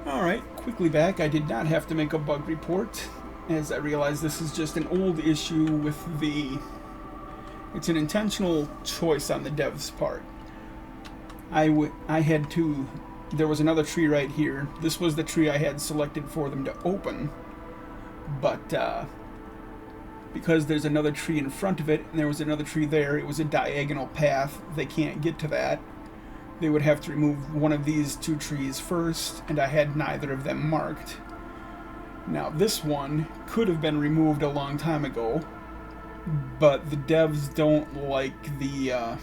Alright, quickly back. I did not have to make a bug report, as I realized this is just an old issue with the... It's an intentional choice on the dev's part. I had to... There was another tree right here. This was the tree I had selected for them to open, but because there's another tree in front of it, and there was another tree there, it was a diagonal path. They can't get to that. They would have to remove one of these two trees first, and I had neither of them marked. Now this one could have been removed a long time ago, but the devs don't like the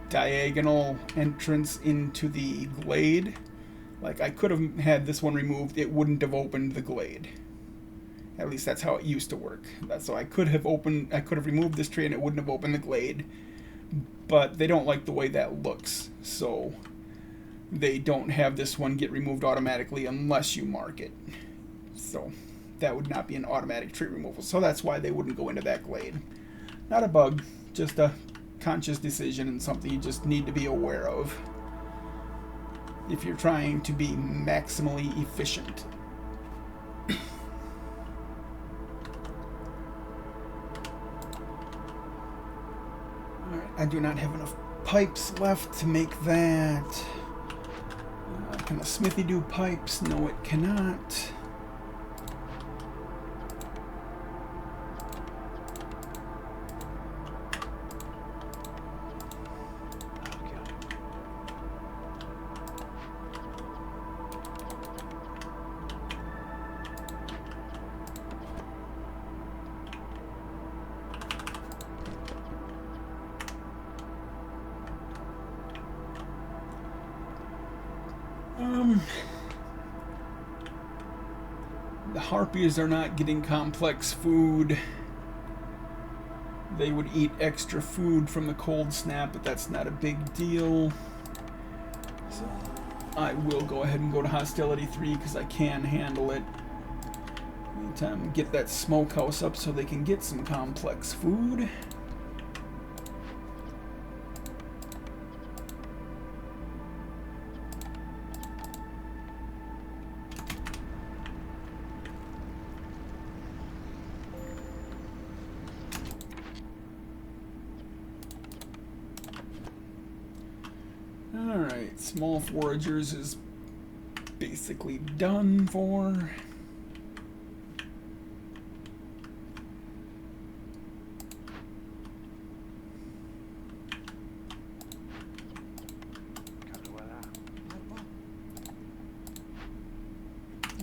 diagonal entrance into the glade. Like, I could have had this one removed, it wouldn't have opened the glade. At least that's how it used to work. So I could have removed this tree and it wouldn't have opened the glade. But they don't like the way that looks, so they don't have this one get removed automatically unless you mark it. So that would not be an automatic tree removal. So that's why they wouldn't go into that glade. Not a bug, just a conscious decision and something you just need to be aware of if you're trying to be maximally efficient. I do not have enough pipes left to make that. Can the smithy do pipes? No, it cannot. The harpies are not getting complex food. They would eat extra food from the cold snap, but that's not a big deal. So I will go ahead and go to Hostility 3 because I can handle it. Meantime, get that smokehouse up so they can get some complex food. Alright, small foragers is basically done for.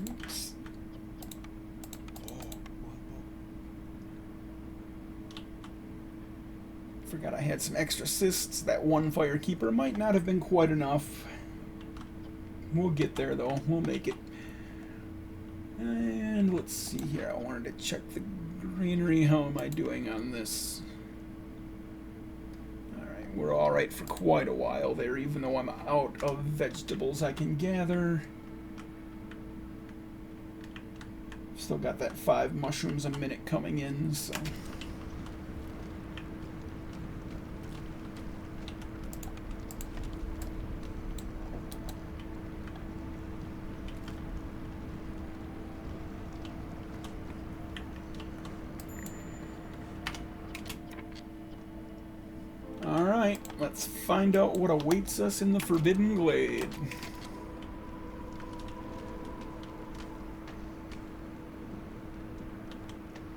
Oops. Forgot I had some extra cysts. That one firekeeper might not have been quite enough. We'll get there though. We'll make it. And let's see here. I wanted to check the greenery. How am I doing on this? Alright, we're alright for quite a while there, even though I'm out of vegetables I can gather. Still got that 5 mushrooms a minute coming in, so... Alright, let's find out what awaits us in the Forbidden Glade.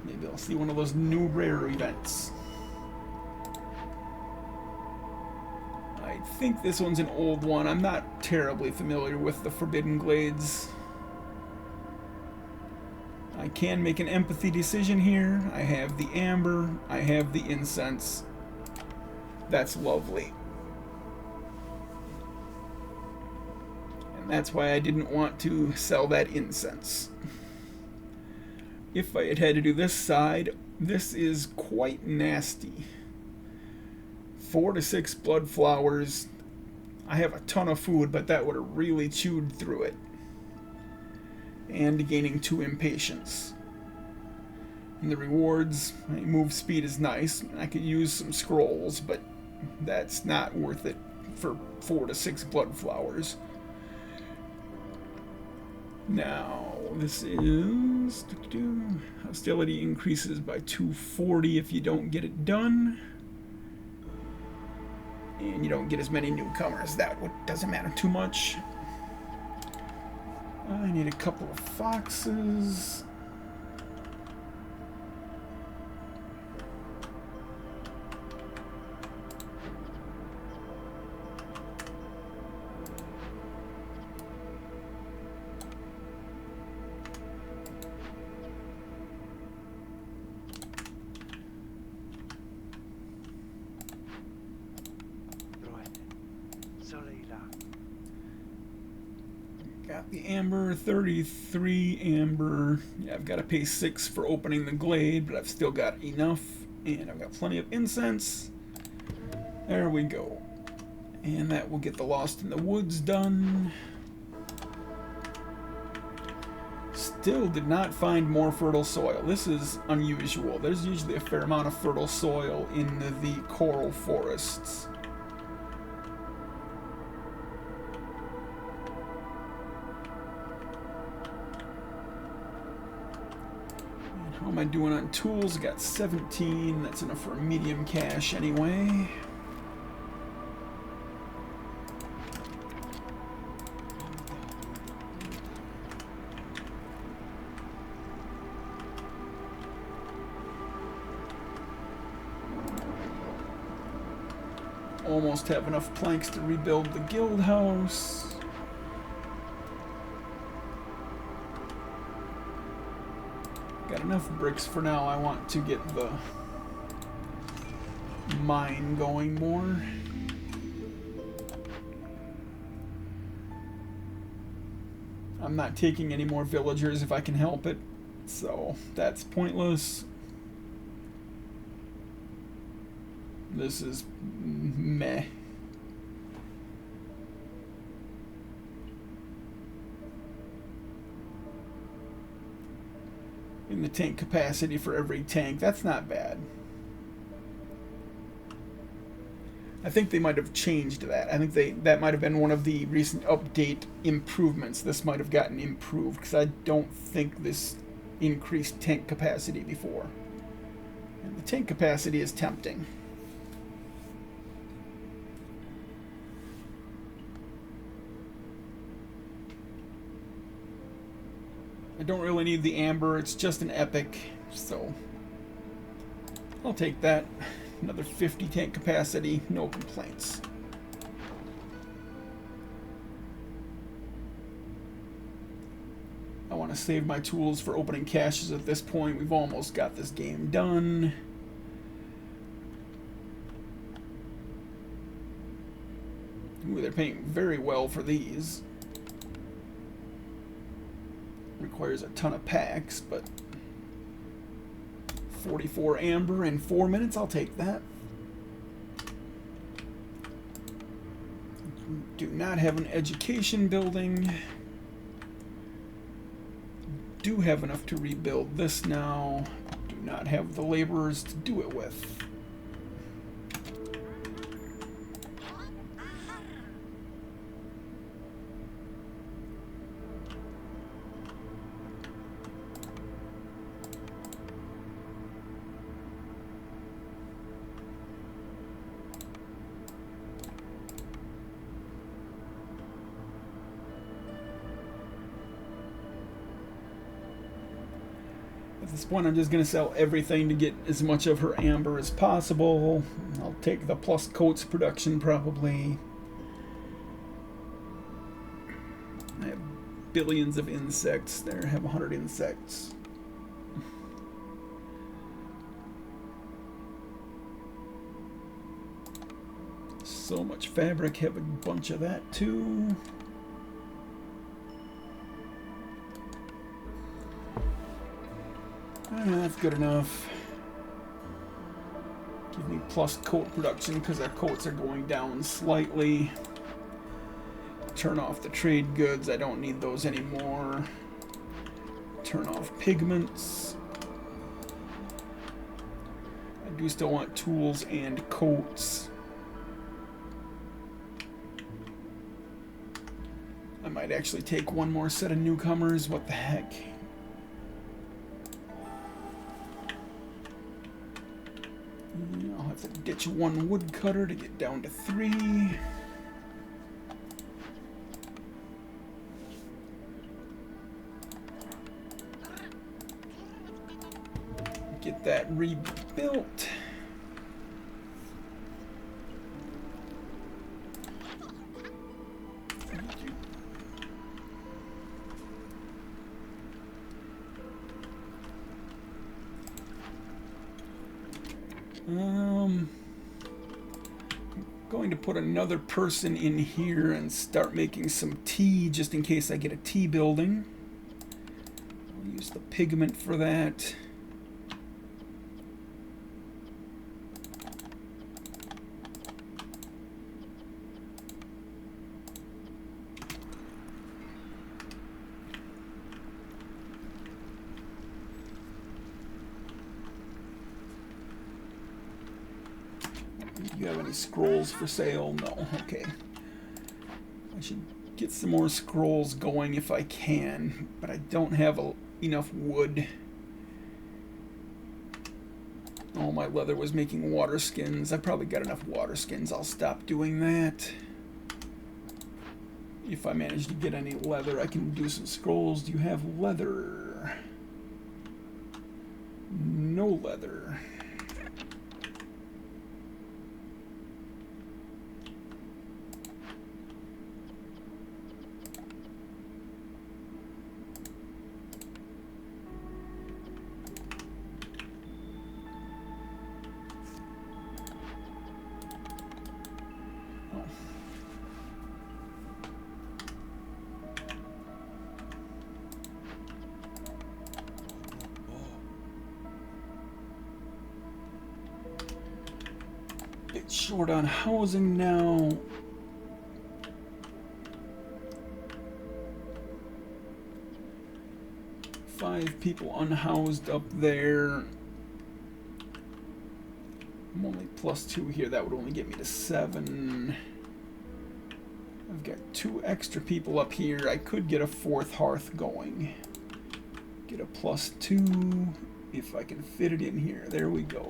Maybe I'll see one of those new rare events. I think this one's an old one. I'm not terribly familiar with the Forbidden Glades. I can make an empathy decision here. I have the amber, I have the incense. That's lovely. And that's why I didn't want to sell that incense. If I had to do this side, this is quite nasty. 4 to 6 blood flowers. I have a ton of food, but that would have really chewed through it. And gaining 2 impatience. And the rewards, move speed is nice. I could use some scrolls, but that's not worth it for 4 to 6 blood flowers. Now, this is... Hostility increases by 240 if you don't get it done. And you don't get as many newcomers. That doesn't matter too much. I need a couple of foxes. Got the amber, 33 amber. Yeah, I've got to pay 6 for opening the glade, but I've still got enough. And I've got plenty of incense. There we go. And that will get the Lost in the Woods done. Still did not find more fertile soil. This is unusual. There's usually a fair amount of fertile soil in the coral forests. How am I doing on tools? I got 17. That's enough for a medium cache anyway. Almost have enough planks to rebuild the guild house. Got enough bricks for now. I want to get the mine going more. I'm not taking any more villagers if I can help it, so that's pointless. This is meh. In the tank capacity for every tank, that's not bad. I think they might have changed that. I think that might have been one of the recent update improvements. This might have gotten improved, because I don't think this increased tank capacity before. And the tank capacity is tempting. I don't really need the amber, it's just an epic, so I'll take that. Another 50 tank capacity, no complaints. I want to save my tools for opening caches at this point. We've almost got this game done. Ooh, they're paying very well for these. Requires a ton of packs, but 44 amber in 4 minutes, I'll take that. Do not have an education building. Do have enough to rebuild this now. Do not have the laborers to do it with. At this point, I'm just going to sell everything to get as much of her amber as possible. I'll take the plus coats production probably. I have billions of insects there. I have 100 insects. So much fabric, have a bunch of that too. That's good enough. Give me plus coat production because our coats are going down slightly. Turn off the trade goods. I don't need those anymore. Turn off pigments. I do still want tools and coats. might actually take one more set of newcomers. What the heck? I'll have to ditch one woodcutter to get down to 3. Get that rebuilt. Going to put another person in here and start making some tea just in case I get a tea building. I'll use the pigment for that. Do you have any scrolls for sale? No. Okay. I should get some more scrolls going if I can, but I don't have enough wood. All my leather was making water skins. I probably got enough water skins. I'll stop doing that. If I manage to get any leather, I can do some scrolls. Do you have leather? No leather. Bit short on housing now. Five people unhoused up there. I'm only +2 here. That would only get me to 7. I've got 2 extra people up here. I could get a 4th hearth going. Get a +2 if I can fit it in here. There we go.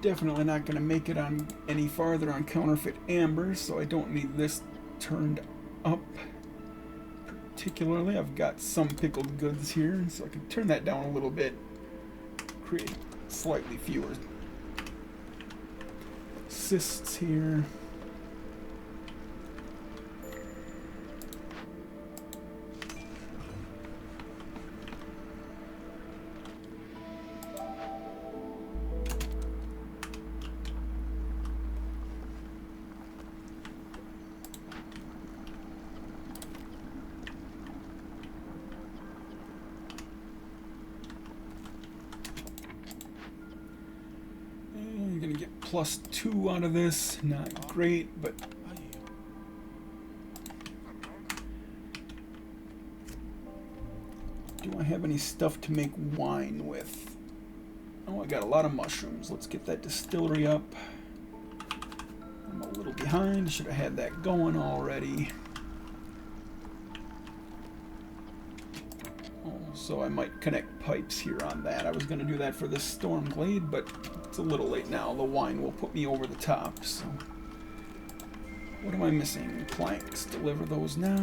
Definitely not going to make it on any farther on counterfeit amber, so I don't need this turned up particularly. I've got some pickled goods here, so I can turn that down a little bit, create slightly fewer cysts here. +2 out of this, not great, but Do I have any stuff to make wine with? Oh, I got a lot of mushrooms. Let's get that distillery up. I'm a little behind. Should have had that going already. Oh, so I might connect pipes here on that. I was going to do that for this storm glade, but it's a little late now. The wine will put me over the top. So, what am I missing? Planks. Deliver those now.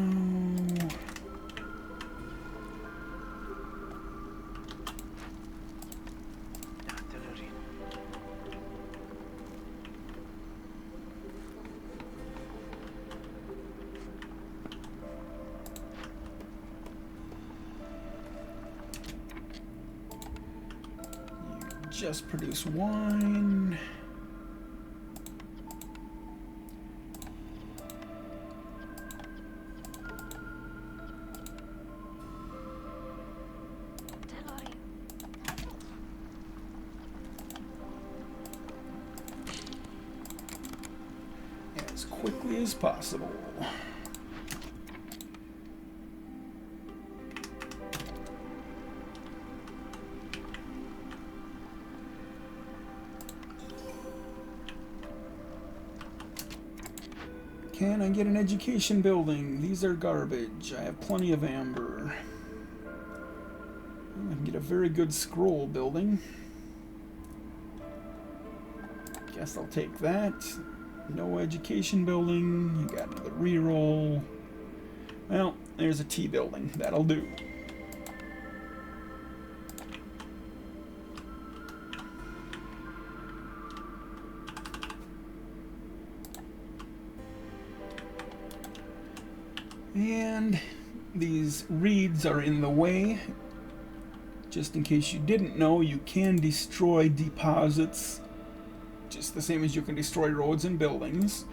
Just produce wine. As quickly as possible. Can I get an education building? These are garbage. I have plenty of amber. I can get a very good scroll building. Guess I'll take that. No education building. Got another reroll. Well, there's a tea building. That'll do. And these reeds are in the way. Just in case you didn't know, you can destroy deposits just the same as you can destroy roads and buildings.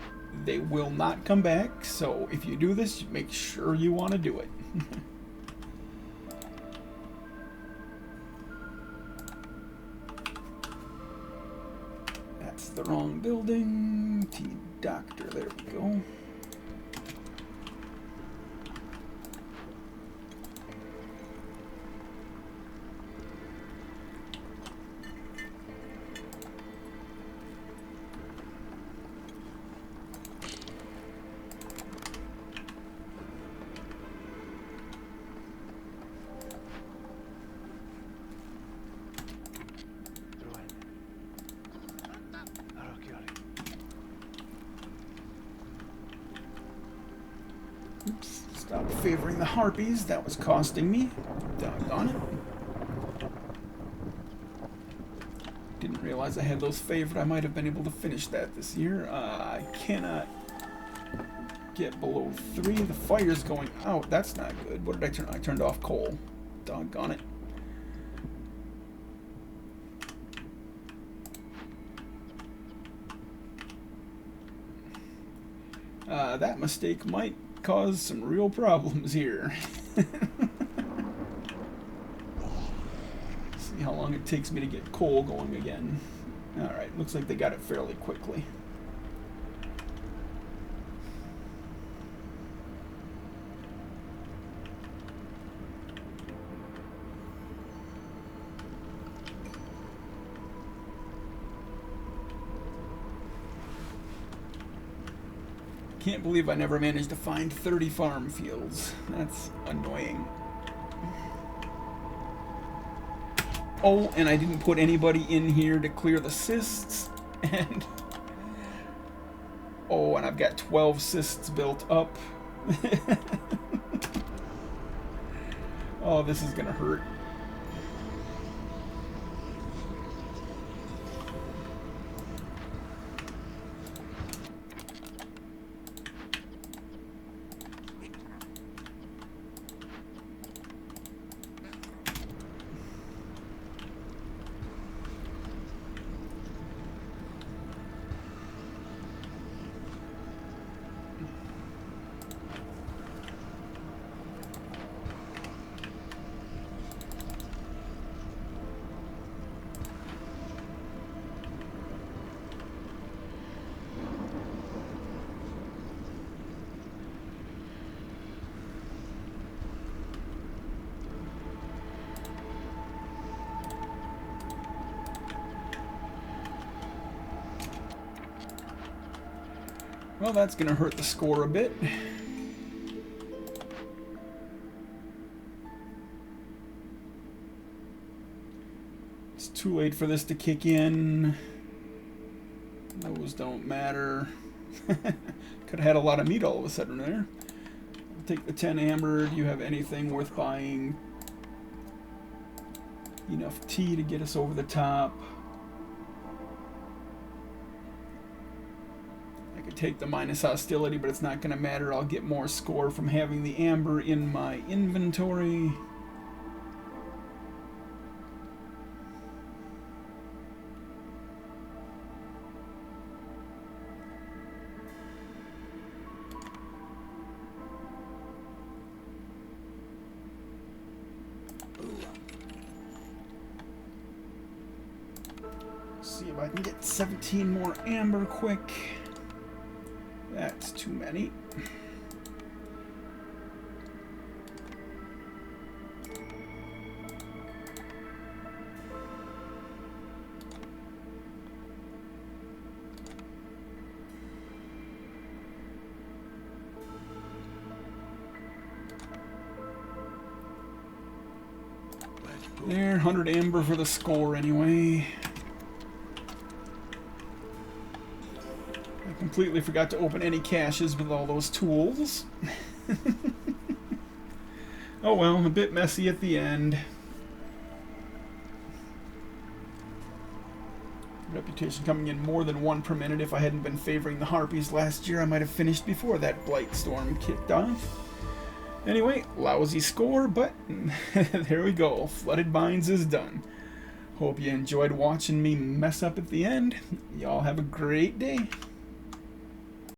They will not come back, so if you do this, make sure you want to do it. That's the wrong building. T-Doctor, there we go. Oops, stop favoring the harpies. That was costing me. Doggone it. Didn't realize I had those favored. I might have been able to finish that this year. I cannot get below 3. The fire's going out. That's not good. What did I turn? I turned off coal. Doggone it. That mistake might cause some real problems here. See how long it takes me to get coal going again. Alright, looks like they got it fairly quickly. Can't believe I never managed to find 30 farm fields. That's annoying. Oh, and I didn't put anybody in here to clear the cysts. And oh, and I've got 12 cysts built up. Oh, this is gonna hurt. Well, that's going to hurt the score a bit. It's too late for this to kick in. Those don't matter. Could have had a lot of meat all of a sudden there. I'll take the 10 amber. Do you have anything worth buying? Enough tea to get us over the top. I could take the minus hostility, but it's not going to matter. I'll get more score from having the amber in my inventory. See if I can get 17 more amber quick. That's too many. There, 100 amber for the score anyway. I completely forgot to open any caches with all those tools. Oh well, a bit messy at the end. Reputation coming in more than 1 per minute. If I hadn't been favoring the harpies last year, I might have finished before that blight storm kicked off. Anyway, lousy score, but there we go. Flooded Mines is done. Hope you enjoyed watching me mess up at the end. Y'all have a great day.